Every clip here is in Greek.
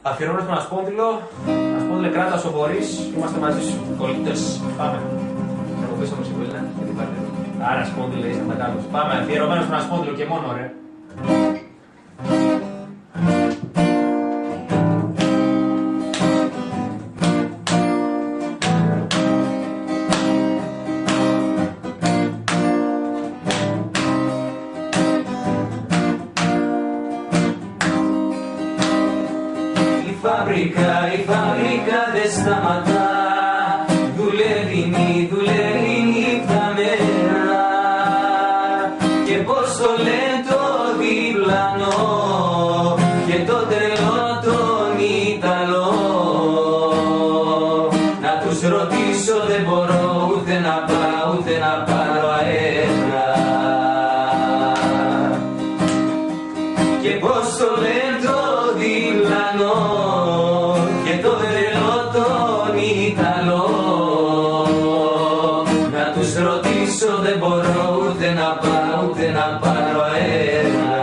Αφιερώνω στον Ασπόντιλο. Ασπόντιλε, κράτα όσο μπορείς. Είμαστε μαζί σου. Κολλητές. Πάμε. Θα το πεις όμως η Βουέλα. Γιατί πάρτε. Άρα, Ασπόντιλε, είσαι μεγάλος. Πάμε. Αφιερωμένο στον Ασπόντιλο και μόνο, ρε. Η φабρικα δεν σταματά, δουλεύει νύχτα μέρα. Και πως το λένε το διπλανό και το τρελό τον Ιταλό. Να τους ρωτήσω δεν μπορώ ούτε να πάω ούτε να πάρω αέρα. Και πως το λένε το διπλανό και το τρελό τον Ιταλό. Να τους ρωτήσω δεν μπορώ ούτε να πάω ούτε να πάρω αέρα.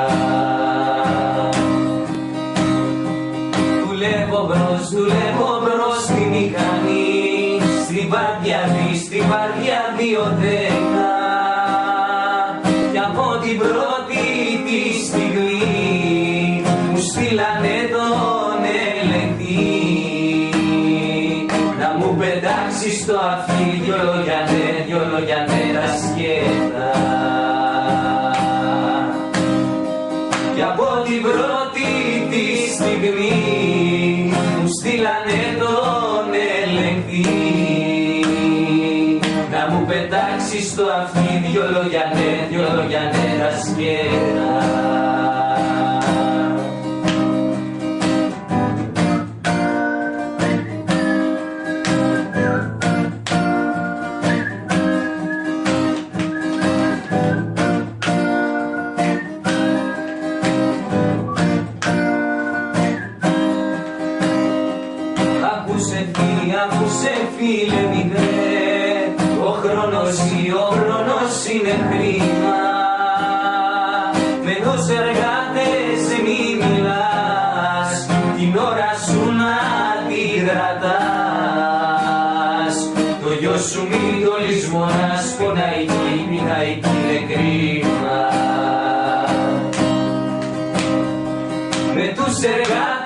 Δουλεύω μπρος στη μηχανή, στην βάρδια 2-10. Και από την πρώτη τη στιγμή μου στείλανε τον ελεγχτή. Να μου πετάξει στο αυτί δυο λόγια ναι τα σκέτα. Και από την πρώτη τη στιγμή μου στείλανε τον ελεγχτή. Να μου πετάξει στο αυτί δυο λόγια ναι τα σκέτα. Άκουσε φίλε μικρέ, ο χρόνος είναι χρήμα. Με τους εργάτες μη μιλάς, την ώρα σου να τη κρατάς. Το γιο σου μη το λησμονάς, πονάει εκεί είναι κρίμα. Με τους εργάτες